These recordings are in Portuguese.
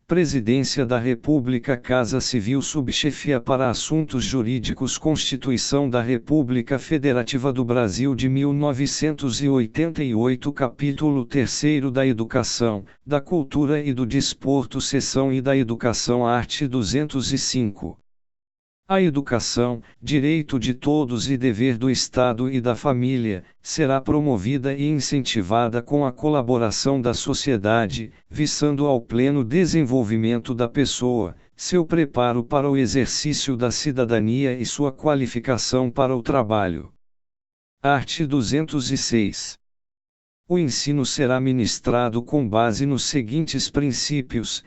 Presidência da República, Casa Civil, Subchefia para Assuntos Jurídicos, Constituição da República Federativa do Brasil de 1988, Capítulo 3 da Educação, da Cultura e do Desporto, Seção I da Educação, Art. 205. A educação, direito de todos e dever do Estado e da família, será promovida e incentivada com a colaboração da sociedade, visando ao pleno desenvolvimento da pessoa, seu preparo para o exercício da cidadania e sua qualificação para o trabalho. Art. 206. O ensino será ministrado com base nos seguintes princípios: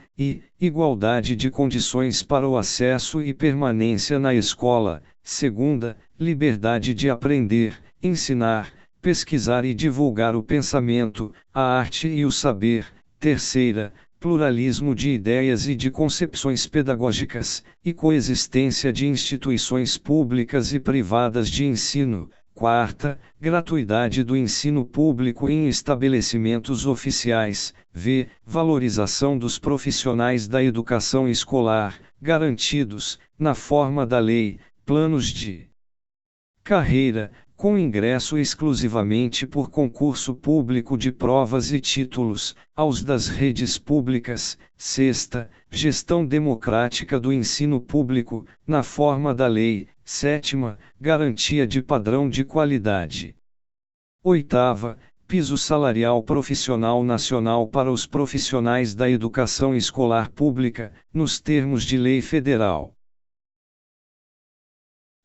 igualdade de condições para o acesso e permanência na escola; segunda, liberdade de aprender, ensinar, pesquisar e divulgar o pensamento, a arte e o saber; terceira, pluralismo de ideias e de concepções pedagógicas, e coexistência de instituições públicas e privadas de ensino; quarta, gratuidade do ensino público em estabelecimentos oficiais; valorização dos profissionais da educação escolar, garantidos, na forma da lei, planos de carreira, com ingresso exclusivamente por concurso público de provas e títulos, aos das redes públicas; sexta, gestão democrática do ensino público, na forma da lei; sétima, garantia de padrão de qualidade. Oitava, piso salarial profissional nacional para os profissionais da educação escolar pública, nos termos de lei federal.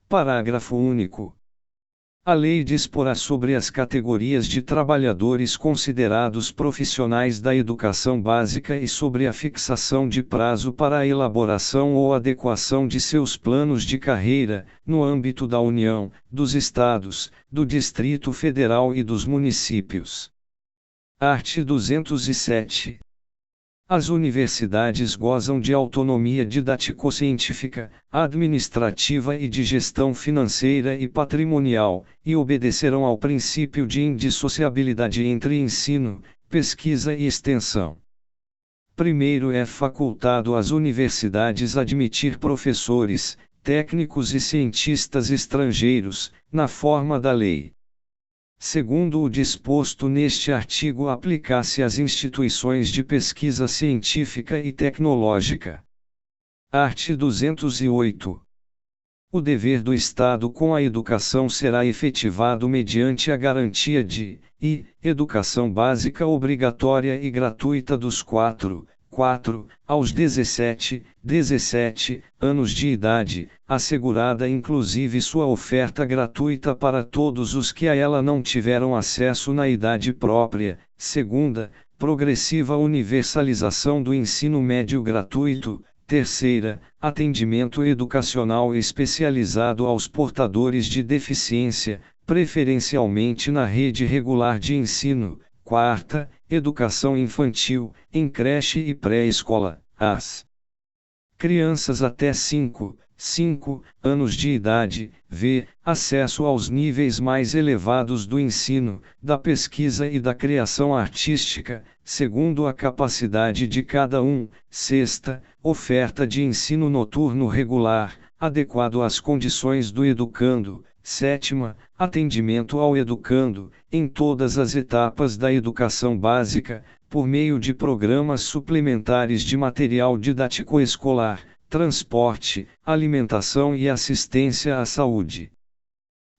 Parágrafo único. A lei disporá sobre as categorias de trabalhadores considerados profissionais da educação básica e sobre a fixação de prazo para a elaboração ou adequação de seus planos de carreira, no âmbito da União, dos Estados, do Distrito Federal e dos municípios. Art. 207. As universidades gozam de autonomia didático-científica, administrativa e de gestão financeira e patrimonial, e obedecerão ao princípio de indissociabilidade entre ensino, pesquisa e extensão. Primeiro, é facultado às universidades admitir professores, técnicos e cientistas estrangeiros, na forma da lei. Segundo o disposto neste artigo, aplicar-se às instituições de pesquisa científica e tecnológica. Art. 208. O dever do Estado com a educação será efetivado mediante a garantia de educação básica obrigatória e gratuita dos 4 aos 17 anos de idade, assegurada inclusive sua oferta gratuita para todos os que a ela não tiveram acesso na idade própria; segunda, progressiva universalização do ensino médio gratuito; terceira, atendimento educacional especializado aos portadores de deficiência, preferencialmente na rede regular de ensino; quarta, educação infantil, em creche e pré-escola, as crianças até 5 anos de idade; acesso aos níveis mais elevados do ensino, da pesquisa e da criação artística, segundo a capacidade de cada um; sexta, oferta de ensino noturno regular, adequado às condições do educando; sétima, atendimento ao educando, em todas as etapas da educação básica, por meio de programas suplementares de material didático escolar, transporte, alimentação e assistência à saúde.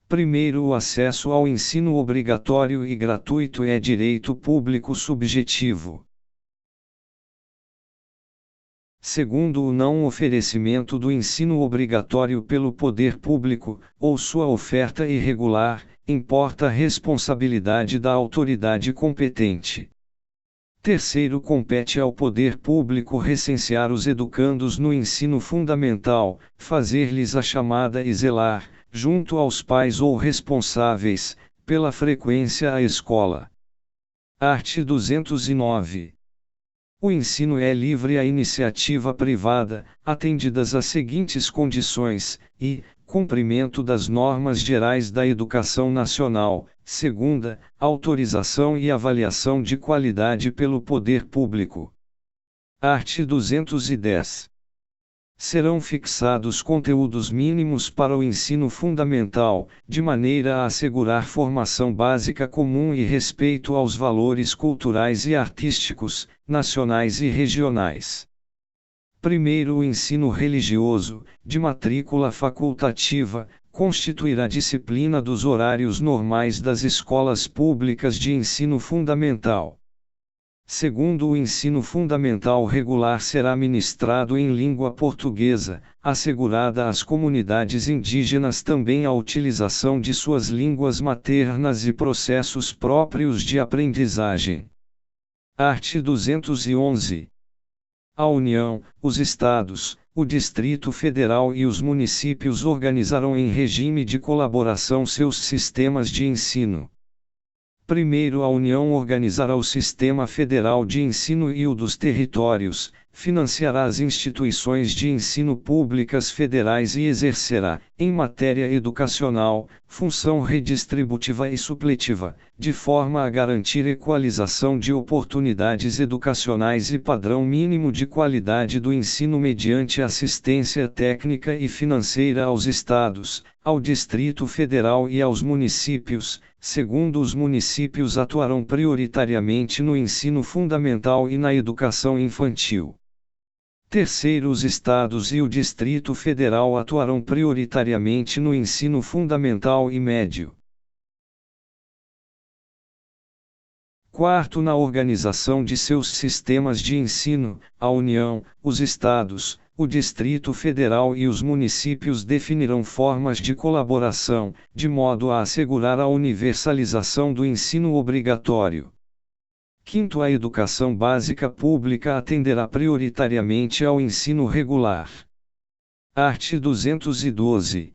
Primeiro, o acesso ao ensino obrigatório e gratuito é direito público subjetivo. Segundo, o não oferecimento do ensino obrigatório pelo poder público, ou sua oferta irregular, importa a responsabilidade da autoridade competente. Terceiro, compete ao poder público recensear os educandos no ensino fundamental, fazer-lhes a chamada e zelar, junto aos pais ou responsáveis, pela frequência à escola. Art. 209. O ensino é livre à iniciativa privada, atendidas as seguintes condições: cumprimento das normas gerais da educação nacional; segunda, autorização e avaliação de qualidade pelo poder público. Art. 210. Serão fixados conteúdos mínimos para o ensino fundamental, de maneira a assegurar formação básica comum e respeito aos valores culturais e artísticos, nacionais e regionais. Primeiro, o ensino religioso, de matrícula facultativa, constituirá disciplina dos horários normais das escolas públicas de ensino fundamental. Segundo, o ensino fundamental regular será ministrado em língua portuguesa, assegurada às comunidades indígenas também a utilização de suas línguas maternas e processos próprios de aprendizagem. Art. 211. A União, os Estados, o Distrito Federal e os municípios organizarão em regime de colaboração seus sistemas de ensino. Primeiro, a União organizará o Sistema Federal de Ensino e o dos territórios, financiará as instituições de ensino públicas federais e exercerá, em matéria educacional, função redistributiva e supletiva, de forma a garantir equalização de oportunidades educacionais e padrão mínimo de qualidade do ensino mediante assistência técnica e financeira aos Estados, ao Distrito Federal e aos municípios. Segundo, os municípios atuarão prioritariamente no ensino fundamental e na educação infantil. Terceiro, os estados e o Distrito Federal atuarão prioritariamente no ensino fundamental e médio. Quarto, na organização de seus sistemas de ensino, a União, os estados, o Distrito Federal e os municípios definirão formas de colaboração, de modo a assegurar a universalização do ensino obrigatório. Quinto, a educação básica pública atenderá prioritariamente ao ensino regular. Art. 212.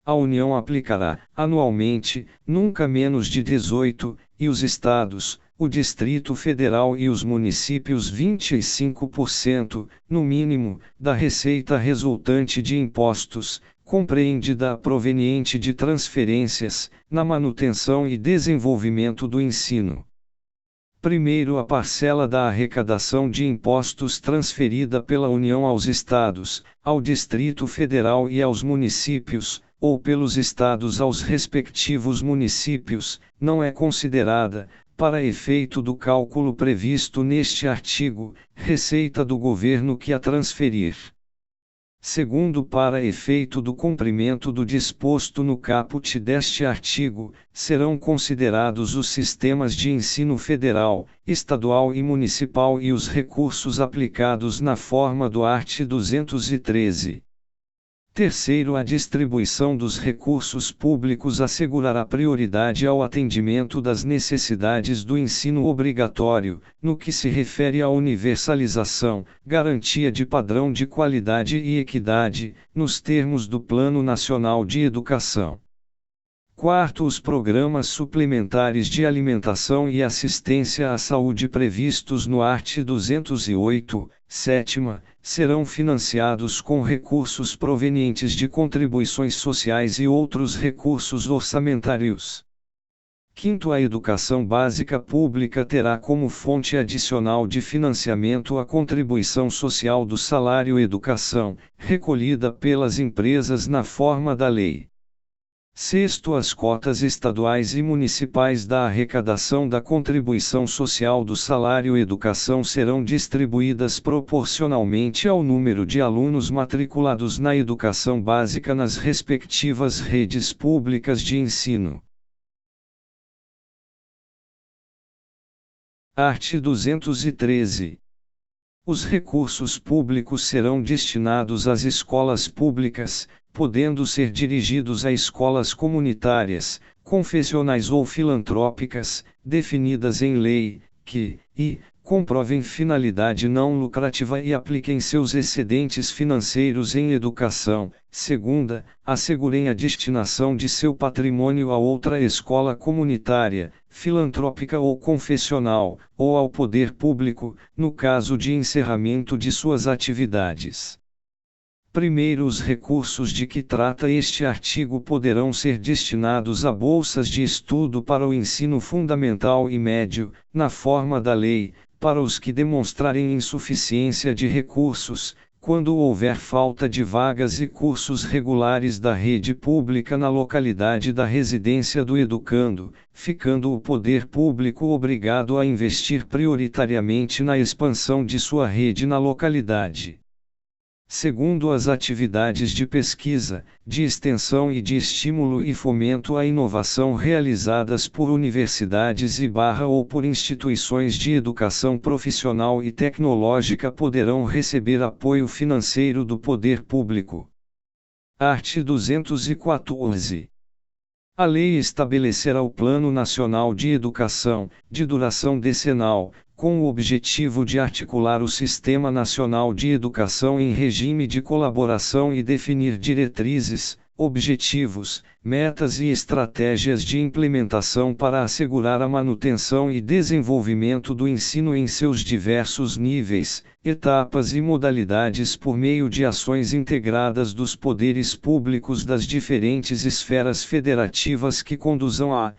A União aplicará, anualmente, nunca menos de 18, e os estados, o Distrito Federal e os municípios 25%, no mínimo, da receita resultante de impostos, compreendida a proveniente de transferências, na manutenção e desenvolvimento do ensino. Primeiro, a parcela da arrecadação de impostos transferida pela União aos Estados, ao Distrito Federal e aos municípios, ou pelos Estados aos respectivos municípios, não é considerada, para efeito do cálculo previsto neste artigo, receita do governo que a transferir. Segundo, para efeito do cumprimento do disposto no caput deste artigo, serão considerados os sistemas de ensino federal, estadual e municipal e os recursos aplicados na forma do art. 213. Terceiro, a distribuição dos recursos públicos assegurará prioridade ao atendimento das necessidades do ensino obrigatório, no que se refere à universalização, garantia de padrão de qualidade e equidade, nos termos do Plano Nacional de Educação. Quarto, os programas suplementares de alimentação e assistência à saúde previstos no art. 208, sétima, serão financiados com recursos provenientes de contribuições sociais e outros recursos orçamentários. Quinto, a educação básica pública terá como fonte adicional de financiamento a contribuição social do salário educação, recolhida pelas empresas na forma da lei. Sexto, as cotas estaduais e municipais da arrecadação da contribuição social do salário educação serão distribuídas proporcionalmente ao número de alunos matriculados na educação básica nas respectivas redes públicas de ensino. Art. 213. Os recursos públicos serão destinados às escolas públicas, podendo ser dirigidos a escolas comunitárias, confessionais ou filantrópicas, definidas em lei, que, comprovem finalidade não lucrativa e apliquem seus excedentes financeiros em educação. Segunda, assegurem a destinação de seu patrimônio a outra escola comunitária, filantrópica ou confessional, ou ao poder público, no caso de encerramento de suas atividades. Primeiro, os recursos de que trata este artigo poderão ser destinados a bolsas de estudo para o ensino fundamental e médio, na forma da lei, para os que demonstrarem insuficiência de recursos, quando houver falta de vagas e cursos regulares da rede pública na localidade da residência do educando, ficando o poder público obrigado a investir prioritariamente na expansão de sua rede na localidade. Segundo as atividades de pesquisa, de extensão e de estímulo e fomento à inovação realizadas por universidades ou por instituições de educação profissional e tecnológica poderão receber apoio financeiro do poder público. Art. 214. A lei estabelecerá o Plano Nacional de Educação, de duração decenal, com o objetivo de articular o Sistema Nacional de Educação em regime de colaboração e definir diretrizes, objetivos, metas e estratégias de implementação para assegurar a manutenção e desenvolvimento do ensino em seus diversos níveis, etapas e modalidades por meio de ações integradas dos poderes públicos das diferentes esferas federativas que conduzam à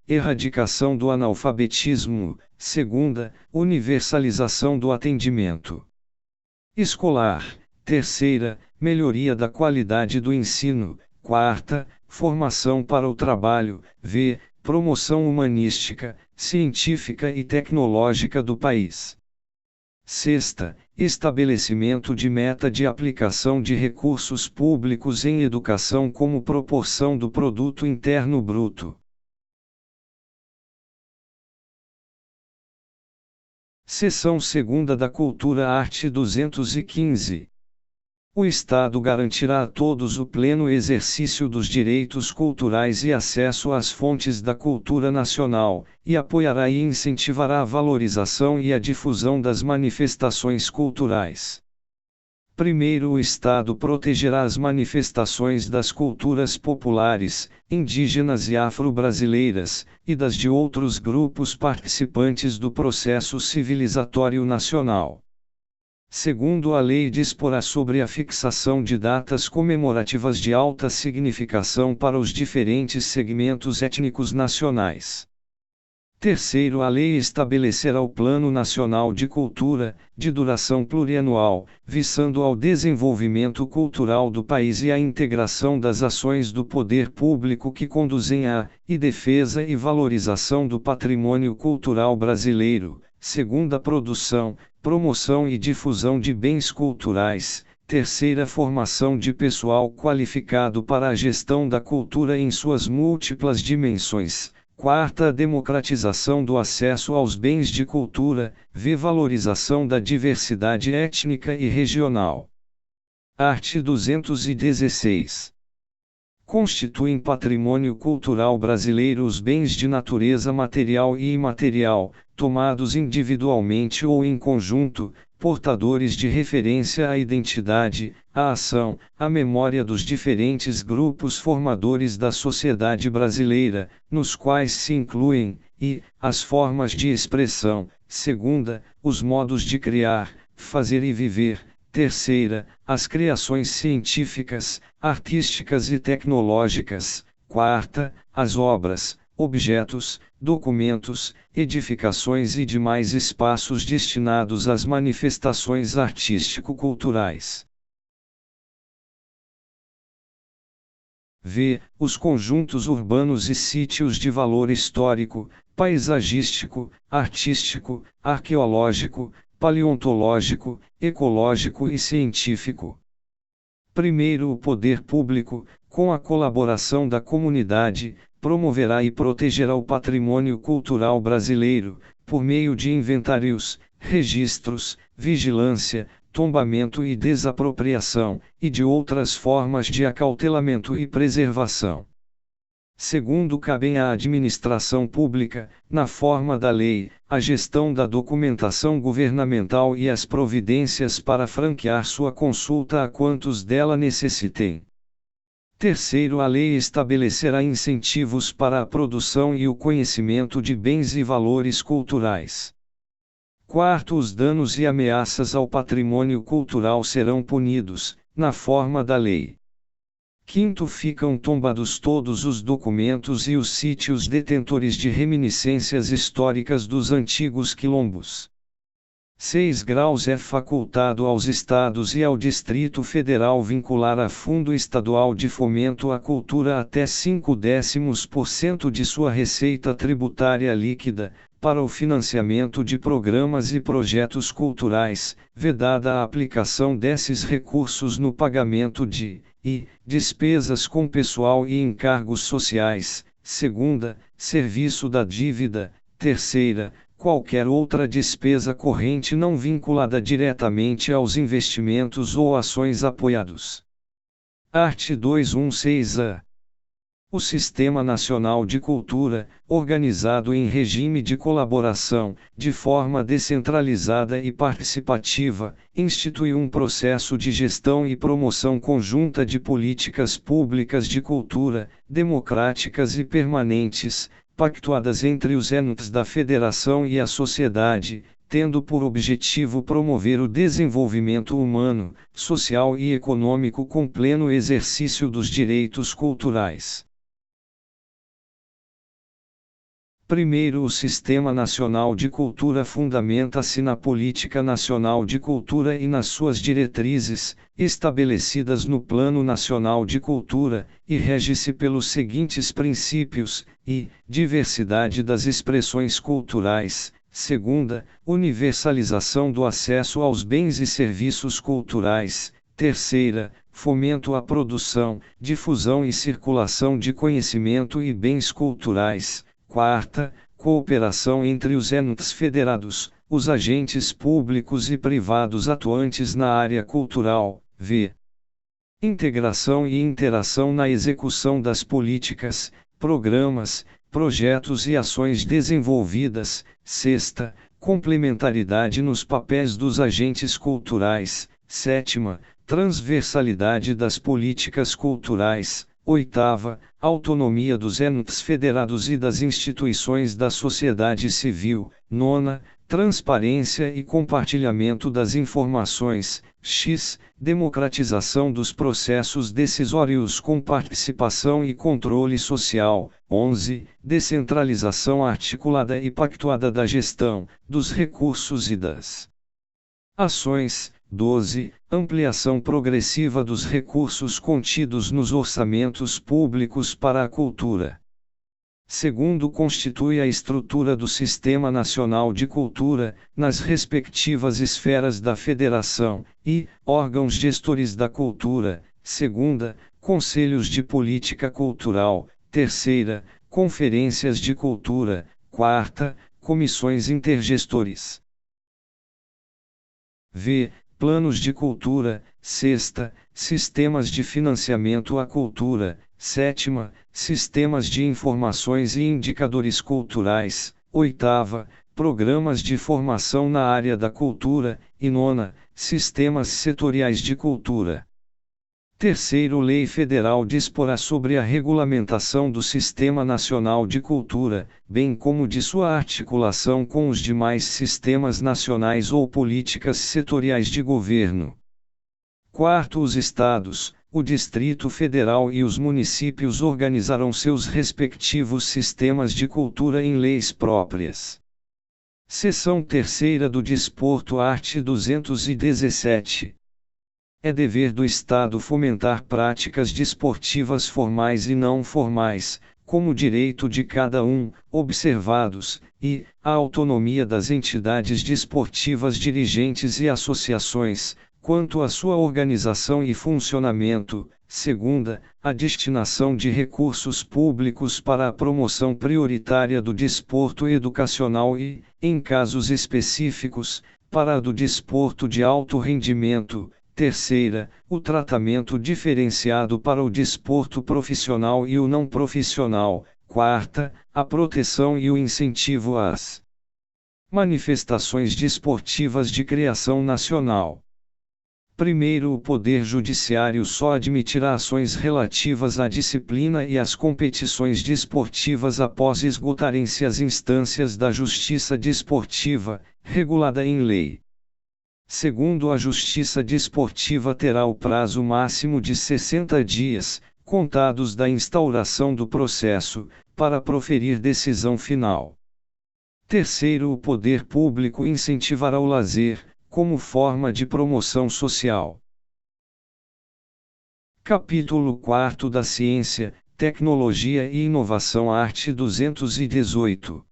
erradicação do analfabetismo. Segunda, universalização do atendimento escolar. Terceira, melhoria da qualidade do ensino. Quarta, formação para o trabalho. Promoção humanística, científica e tecnológica do país. Sexta, estabelecimento de meta de aplicação de recursos públicos em educação como proporção do produto interno bruto. Seção 2ª da Cultura, Art. 215. O Estado garantirá a todos o pleno exercício dos direitos culturais e acesso às fontes da cultura nacional, e apoiará e incentivará a valorização e a difusão das manifestações culturais. Primeiro, o Estado protegerá as manifestações das culturas populares, indígenas e afro-brasileiras, e das de outros grupos participantes do processo civilizatório nacional. Segundo, a lei disporá sobre a fixação de datas comemorativas de alta significação para os diferentes segmentos étnicos nacionais. Terceiro, a lei estabelecerá o Plano Nacional de Cultura, de duração plurianual, visando ao desenvolvimento cultural do país e à integração das ações do poder público que conduzem à defesa e valorização do patrimônio cultural brasileiro. Segunda, produção, promoção e difusão de bens culturais. Terceira, formação de pessoal qualificado para a gestão da cultura em suas múltiplas dimensões. Quarta, democratização do acesso aos bens de cultura, valorização da diversidade étnica e regional. Art. 216. Constituem patrimônio cultural brasileiro os bens de natureza material e imaterial, tomados individualmente ou em conjunto, portadores de referência à identidade, à ação, à memória dos diferentes grupos formadores da sociedade brasileira, nos quais se incluem, as formas de expressão. Segunda, os modos de criar, fazer e viver. Terceira, as criações científicas, artísticas e tecnológicas. Quarta, as obras, objetos, documentos, edificações e demais espaços destinados às manifestações artístico-culturais. Os conjuntos urbanos e sítios de valor histórico, paisagístico, artístico, arqueológico, paleontológico, ecológico e científico. Primeiro, o poder público, com a colaboração da comunidade, promoverá e protegerá o patrimônio cultural brasileiro, por meio de inventários, registros, vigilância, tombamento e desapropriação, e de outras formas de acautelamento e preservação. Segundo, cabem à administração pública, na forma da lei, a gestão da documentação governamental e as providências para franquear sua consulta a quantos dela necessitem. Terceiro, a lei estabelecerá incentivos para a produção e o conhecimento de bens e valores culturais. Quarto, os danos e ameaças ao patrimônio cultural serão punidos, na forma da lei. Quinto, ficam tombados todos os documentos e os sítios detentores de reminiscências históricas dos antigos quilombos. 6 graus é facultado aos estados e ao Distrito Federal vincular a Fundo Estadual de Fomento à Cultura até 0,5% de sua receita tributária líquida, para o financiamento de programas e projetos culturais, vedada a aplicação desses recursos no pagamento de despesas com pessoal e encargos sociais. Segunda, serviço da dívida. Terceira, qualquer outra despesa corrente não vinculada diretamente aos investimentos ou ações apoiados. Art. 216-A. O Sistema Nacional de Cultura, organizado em regime de colaboração, de forma descentralizada e participativa, institui um processo de gestão e promoção conjunta de políticas públicas de cultura, democráticas e permanentes, pactuadas entre os entes da Federação e a sociedade, tendo por objetivo promover o desenvolvimento humano, social e econômico com pleno exercício dos direitos culturais. Primeiro, o Sistema Nacional de Cultura fundamenta-se na Política Nacional de Cultura e nas suas diretrizes, estabelecidas no Plano Nacional de Cultura, e rege-se pelos seguintes princípios: diversidade das expressões culturais. Segunda, universalização do acesso aos bens e serviços culturais. Terceira, fomento à produção, difusão e circulação de conhecimento e bens culturais. Quarta, cooperação entre os entes federados, os agentes públicos e privados atuantes na área cultural. Integração e interação na execução das políticas, programas, projetos e ações desenvolvidas. Sexta, complementaridade nos papéis dos agentes culturais. Sétima, transversalidade das políticas culturais. Oitava, autonomia dos entes federados e das instituições da sociedade civil. Nona, transparência e compartilhamento das informações. Democratização dos processos decisórios com participação e controle social. 11, descentralização articulada e pactuada da gestão, dos recursos e das ações. 12. Ampliação progressiva dos recursos contidos nos orçamentos públicos para a cultura. Segundo, constitui a estrutura do Sistema Nacional de Cultura, nas respectivas esferas da Federação, e órgãos gestores da cultura. Segunda, conselhos de política cultural. Terceira, conferências de cultura. Quarta, comissões intergestores. Planos de cultura. Sexta, sistemas de financiamento à cultura. Sétima, sistemas de informações e indicadores culturais. Oitava, programas de formação na área da cultura. E nona, sistemas setoriais de cultura. Terceiro, lei federal disporá sobre a regulamentação do Sistema Nacional de Cultura, bem como de sua articulação com os demais sistemas nacionais ou políticas setoriais de governo. Quarto, os estados, o Distrito Federal e os municípios organizarão seus respectivos sistemas de cultura em leis próprias. Seção terceira do Desporto, art. 217. É dever do Estado fomentar práticas desportivas formais e não formais, como direito de cada um, observados, a autonomia das entidades desportivas dirigentes e associações, quanto à sua organização e funcionamento. Segunda, a destinação de recursos públicos para a promoção prioritária do desporto educacional e, em casos específicos, para a do desporto de alto rendimento. Terceira, o tratamento diferenciado para o desporto profissional e o não profissional. Quarta, a proteção e o incentivo às manifestações desportivas de criação nacional. Primeiro, o Poder Judiciário só admitirá ações relativas à disciplina e às competições desportivas após esgotarem-se as instâncias da Justiça Desportiva, regulada em lei. Segundo, a Justiça Desportiva terá o prazo máximo de 60 dias, contados da instauração do processo, para proferir decisão final. Terceiro, o poder público incentivará o lazer, como forma de promoção social. Capítulo 4 da Ciência, Tecnologia e Inovação, art. 218.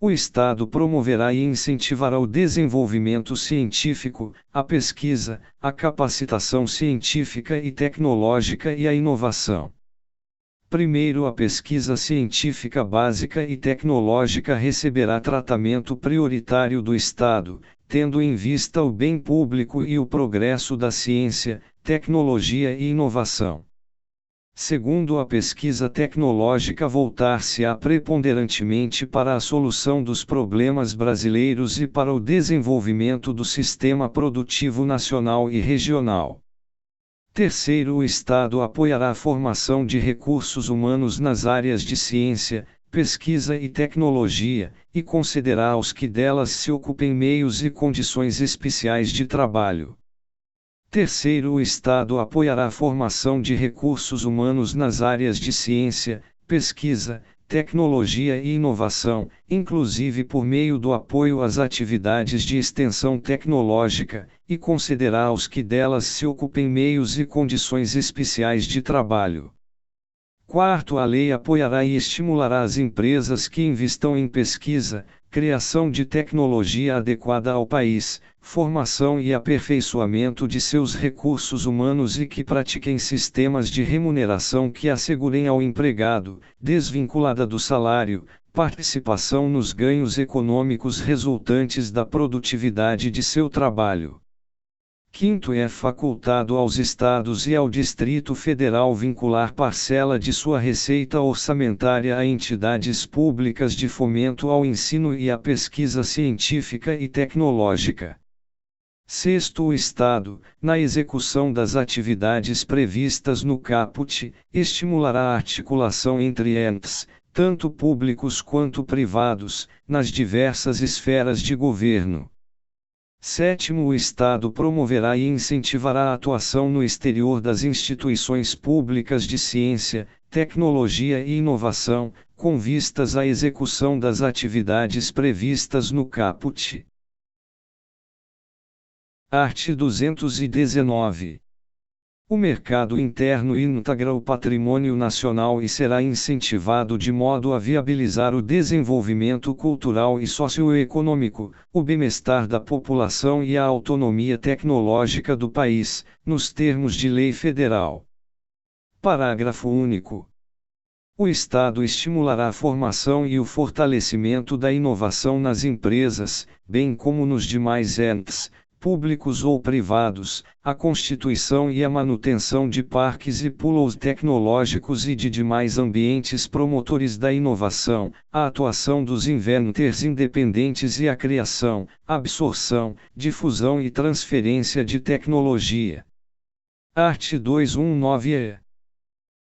O Estado promoverá e incentivará o desenvolvimento científico, a pesquisa, a capacitação científica e tecnológica e a inovação. Primeiro, a pesquisa científica básica e tecnológica receberá tratamento prioritário do Estado, tendo em vista o bem público e o progresso da ciência, tecnologia e inovação. Segundo, a pesquisa tecnológica voltar-se-á preponderantemente para a solução dos problemas brasileiros e para o desenvolvimento do sistema produtivo nacional e regional. Terceiro, o Estado apoiará a formação de recursos humanos nas áreas de ciência, pesquisa e tecnologia, e concederá aos que delas se ocupem meios e condições especiais de trabalho. Terceiro, o Estado apoiará a formação de recursos humanos nas áreas de ciência, pesquisa, tecnologia e inovação, inclusive por meio do apoio às atividades de extensão tecnológica, e concederá aos que delas se ocupem meios e condições especiais de trabalho. Quarto, a lei apoiará e estimulará as empresas que investam em pesquisa, criação de tecnologia adequada ao país, formação e aperfeiçoamento de seus recursos humanos e que pratiquem sistemas de remuneração que assegurem ao empregado, desvinculada do salário, participação nos ganhos econômicos resultantes da produtividade de seu trabalho. Quinto, é facultado aos Estados e ao Distrito Federal vincular parcela de sua receita orçamentária a entidades públicas de fomento ao ensino e à pesquisa científica e tecnológica. Sexto, o Estado, na execução das atividades previstas no caput, estimulará a articulação entre entes, tanto públicos quanto privados, nas diversas esferas de governo. Sétimo, o Estado promoverá e incentivará a atuação no exterior das instituições públicas de ciência, tecnologia e inovação, com vistas à execução das atividades previstas no caput. Art. 219. O mercado interno integra o patrimônio nacional e será incentivado de modo a viabilizar o desenvolvimento cultural e socioeconômico, o bem-estar da população e a autonomia tecnológica do país, nos termos de lei federal. Parágrafo único. O Estado estimulará a formação e o fortalecimento da inovação nas empresas, bem como nos demais entes, públicos ou privados, a constituição e a manutenção de parques e polos tecnológicos e de demais ambientes promotores da inovação, a atuação dos inventors independentes e a criação, absorção, difusão e transferência de tecnologia. Art. 219-E.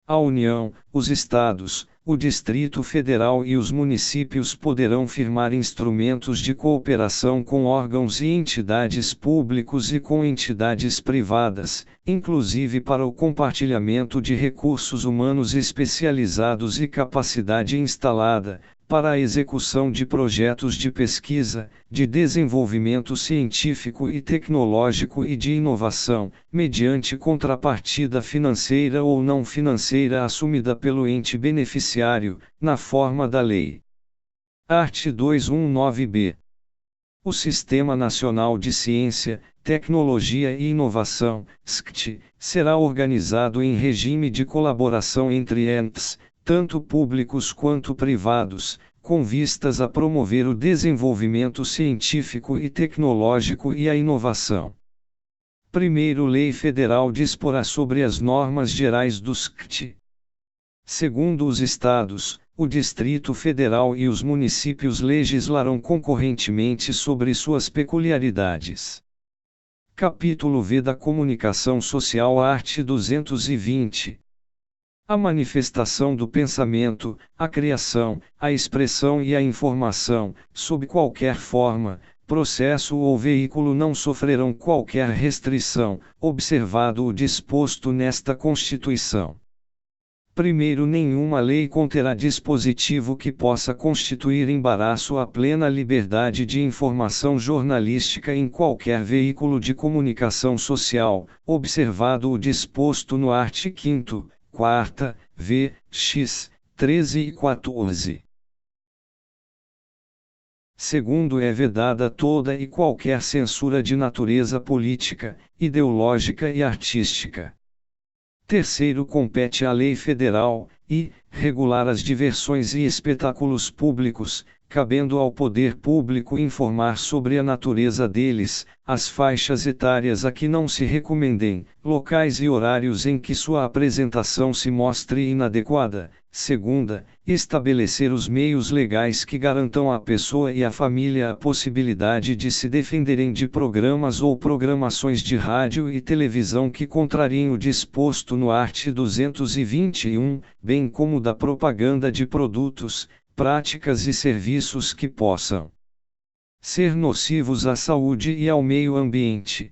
A União, os Estados, o Distrito Federal e os municípios poderão firmar instrumentos de cooperação com órgãos e entidades públicos e com entidades privadas, inclusive para o compartilhamento de recursos humanos especializados e capacidade instalada, para a execução de projetos de pesquisa, de desenvolvimento científico e tecnológico e de inovação, mediante contrapartida financeira ou não financeira assumida pelo ente beneficiário, na forma da lei. Art. 219-B. O Sistema Nacional de Ciência, Tecnologia e Inovação, SCT, será organizado em regime de colaboração entre entes, tanto públicos quanto privados, com vistas a promover o desenvolvimento científico e tecnológico e a inovação. Primeiro, lei federal disporá sobre as normas gerais do SCT. Segundo, os estados, o Distrito Federal e os municípios legislarão concorrentemente sobre suas peculiaridades. Capítulo V da Comunicação Social, art. 220. A manifestação do pensamento, a criação, a expressão e a informação, sob qualquer forma, processo ou veículo não sofrerão qualquer restrição, observado o disposto nesta Constituição. Primeiro, nenhuma lei conterá dispositivo que possa constituir embaraço à plena liberdade de informação jornalística em qualquer veículo de comunicação social, observado o disposto no art. 5º, 4ª, v, x, 13 e 14. Segundo, é vedada toda e qualquer censura de natureza política, ideológica e artística. Terceiro, compete à lei federal, regular as diversões e espetáculos públicos, cabendo ao poder público informar sobre a natureza deles, as faixas etárias a que não se recomendem, locais e horários em que sua apresentação se mostre inadequada. Segunda, estabelecer os meios legais que garantam à pessoa e à família a possibilidade de se defenderem de programas ou programações de rádio e televisão que contrariem o disposto no art. 221, bem como da propaganda de produtos, práticas e serviços que possam ser nocivos à saúde e ao meio ambiente.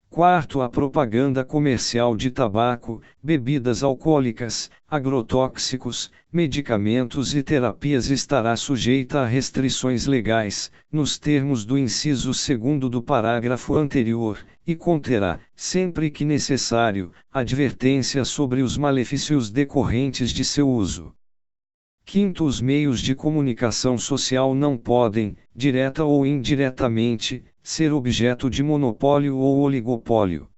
Quarto, a propaganda comercial de tabaco, bebidas alcoólicas, agrotóxicos, medicamentos e terapias estará sujeita a restrições legais, nos termos do inciso 2º do parágrafo anterior, e conterá, sempre que necessário, advertência sobre os malefícios decorrentes de seu uso. Quinto, os meios de comunicação social não podem, direta ou indiretamente, ser objeto de monopólio ou oligopólio.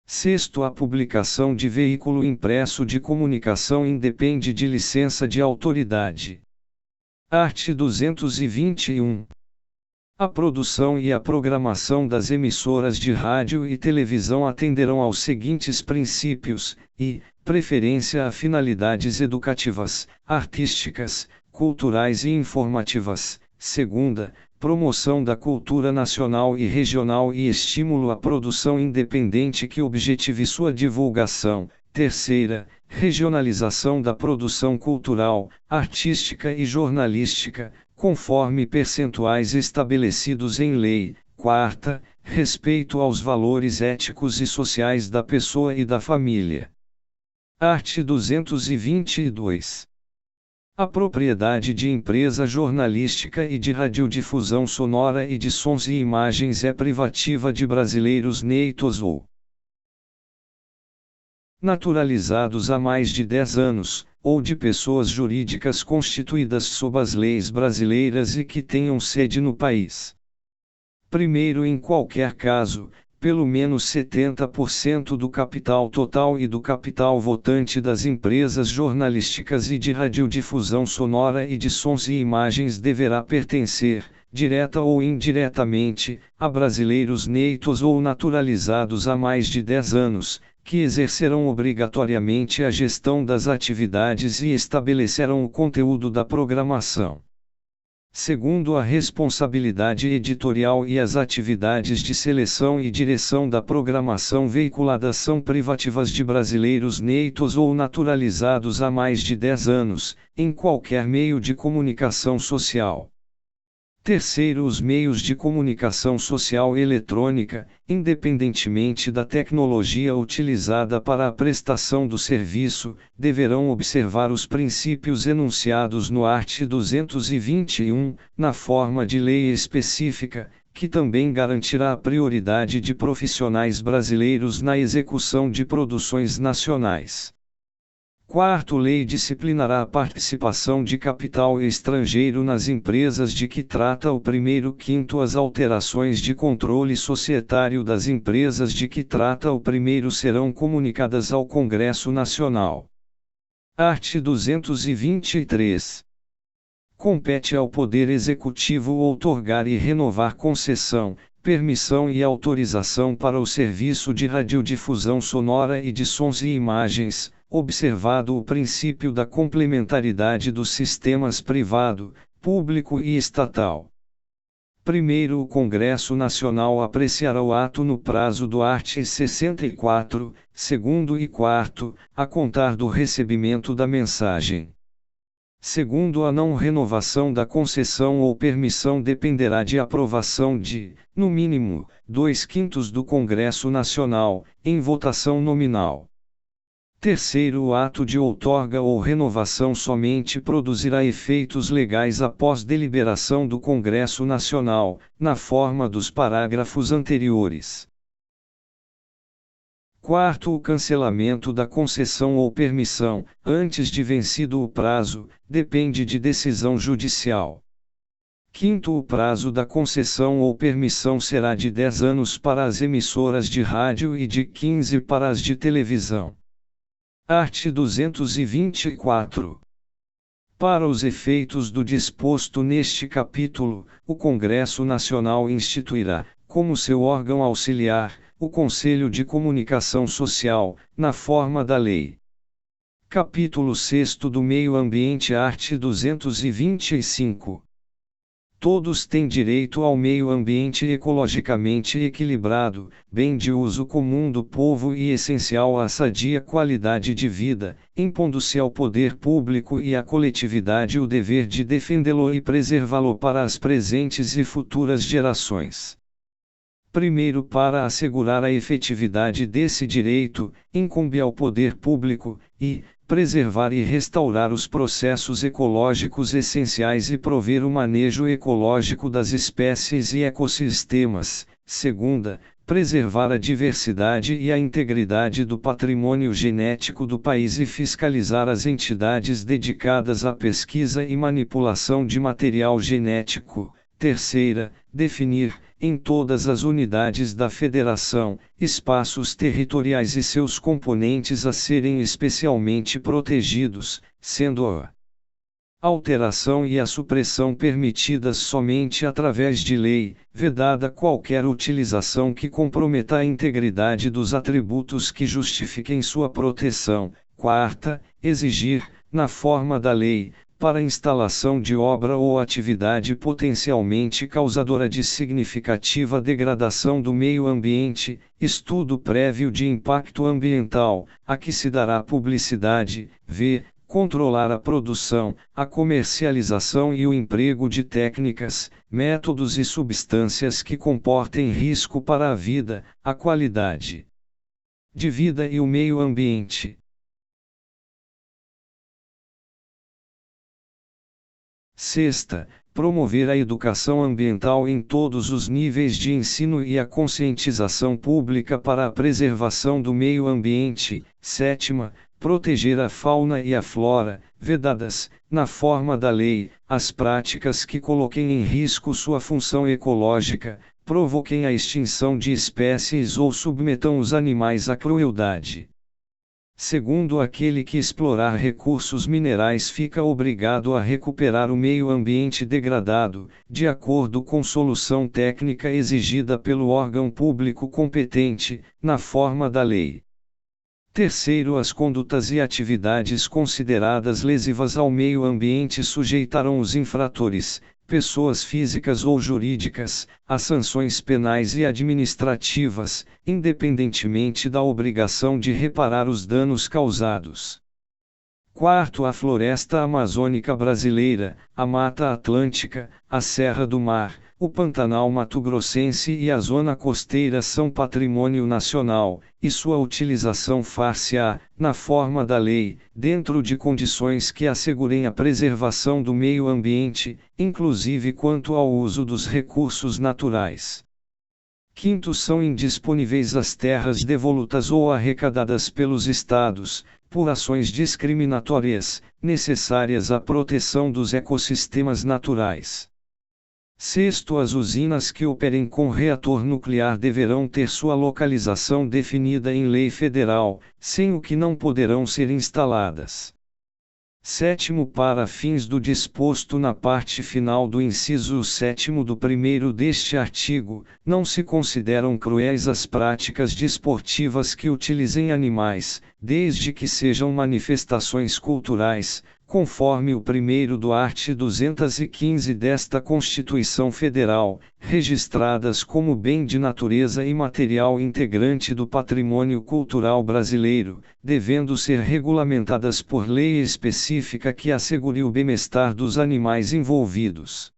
Sexto, a publicação de veículo impresso de comunicação independe de licença de autoridade. Art. 221. A produção e a programação das emissoras de rádio e televisão atenderão aos seguintes princípios, preferência a finalidades educativas, artísticas, culturais e informativas. Segunda, promoção da cultura nacional e regional e estímulo à produção independente que objetive sua divulgação. Terceira, regionalização da produção cultural, artística e jornalística, conforme percentuais estabelecidos em lei. Quarta, respeito aos valores éticos e sociais da pessoa e da família. Art. 222. A propriedade de empresa jornalística e de radiodifusão sonora e de sons e imagens é privativa de brasileiros neitos ou naturalizados há mais de 10 anos, ou de pessoas jurídicas constituídas sob as leis brasileiras e que tenham sede no país. Primeiro, em qualquer caso, pelo menos 70% do capital total e do capital votante das empresas jornalísticas e de radiodifusão sonora e de sons e imagens deverá pertencer, direta ou indiretamente, a brasileiros neitos ou naturalizados há mais de 10 anos, que exercerão obrigatoriamente a gestão das atividades e estabelecerão o conteúdo da programação. Segundo, a responsabilidade editorial e as atividades de seleção e direção da programação veiculada são privativas de brasileiros neitos ou naturalizados há mais de 10 anos, em qualquer meio de comunicação social. Terceiro, os meios de comunicação social eletrônica, independentemente da tecnologia utilizada para a prestação do serviço, deverão observar os princípios enunciados no art. 221, na forma de lei específica, que também garantirá a prioridade de profissionais brasileiros na execução de produções nacionais. Quarto, lei disciplinará a participação de capital estrangeiro nas empresas de que trata o primeiro. Quinto, as alterações de controle societário das empresas de que trata o primeiro serão comunicadas ao Congresso Nacional. Art. 223. Compete ao Poder Executivo outorgar e renovar concessão, permissão e autorização para o serviço de radiodifusão sonora e de sons e imagens, observado o princípio da complementaridade dos sistemas privado, público e estatal. Primeiro, o Congresso Nacional apreciará o ato no prazo do art. 64, segundo e quarto, a contar do recebimento da mensagem. Segundo, a não renovação da concessão ou permissão dependerá de aprovação de, no mínimo, 2/5 do Congresso Nacional, em votação nominal. Terceiro, o ato de outorga ou renovação somente produzirá efeitos legais após deliberação do Congresso Nacional, na forma dos parágrafos anteriores. Quarto, o cancelamento da concessão ou permissão, antes de vencido o prazo, depende de decisão judicial. Quinto, o prazo da concessão ou permissão será de 10 anos para as emissoras de rádio e de 15 para as de televisão. Art. 224. Para os efeitos do disposto neste capítulo, o Congresso Nacional instituirá, como seu órgão auxiliar, o Conselho de Comunicação Social, na forma da lei. Capítulo 6 do Meio Ambiente, art. 225. Todos têm direito ao meio ambiente ecologicamente equilibrado, bem de uso comum do povo e essencial à sadia qualidade de vida, impondo-se ao poder público e à coletividade o dever de defendê-lo e preservá-lo para as presentes e futuras gerações. Primeiro, para assegurar a efetividade desse direito, incumbe ao poder público, preservar e restaurar os processos ecológicos essenciais e prover o manejo ecológico das espécies e ecossistemas. Segunda, preservar a diversidade e a integridade do patrimônio genético do país e fiscalizar as entidades dedicadas à pesquisa e manipulação de material genético. Terceira, definir, em todas as unidades da Federação, espaços territoriais e seus componentes a serem especialmente protegidos, sendo a alteração e a supressão permitidas somente através de lei, vedada qualquer utilização que comprometa a integridade dos atributos que justifiquem sua proteção. Quarta, exigir, na forma da lei, para instalação de obra ou atividade potencialmente causadora de significativa degradação do meio ambiente, estudo prévio de impacto ambiental, a que se dará publicidade. Controlar a produção, a comercialização e o emprego de técnicas, métodos e substâncias que comportem risco para a vida, a qualidade de vida e o meio ambiente. Sexta, promover a educação ambiental em todos os níveis de ensino e a conscientização pública para a preservação do meio ambiente. Sétima, proteger a fauna e a flora, vedadas, na forma da lei, as práticas que coloquem em risco sua função ecológica, provoquem a extinção de espécies ou submetam os animais à crueldade. Segundo, aquele que explorar recursos minerais fica obrigado a recuperar o meio ambiente degradado, de acordo com solução técnica exigida pelo órgão público competente, na forma da lei. Terceiro, as condutas e atividades consideradas lesivas ao meio ambiente sujeitarão os infratores, pessoas físicas ou jurídicas, a sanções penais e administrativas, independentemente da obrigação de reparar os danos causados. Quarto, a floresta amazônica brasileira, a Mata Atlântica, a Serra do Mar, o Pantanal Mato-Grossense e a Zona Costeira são patrimônio nacional, e sua utilização far-se-á, na forma da lei, dentro de condições que assegurem a preservação do meio ambiente, inclusive quanto ao uso dos recursos naturais. Quinto, são indisponíveis as terras devolutas ou arrecadadas pelos estados, por ações discriminatórias, necessárias à proteção dos ecossistemas naturais. Sexto, as usinas que operem com reator nuclear deverão ter sua localização definida em lei federal, sem o que não poderão ser instaladas. Sétimo, para fins do disposto na parte final do inciso 7º do 1º deste artigo, não se consideram cruéis as práticas desportivas que utilizem animais, desde que sejam manifestações culturais, conforme o 1º do art. 215 desta Constituição Federal, registradas como bem de natureza imaterial integrante do patrimônio cultural brasileiro, devendo ser regulamentadas por lei específica que assegure o bem-estar dos animais envolvidos.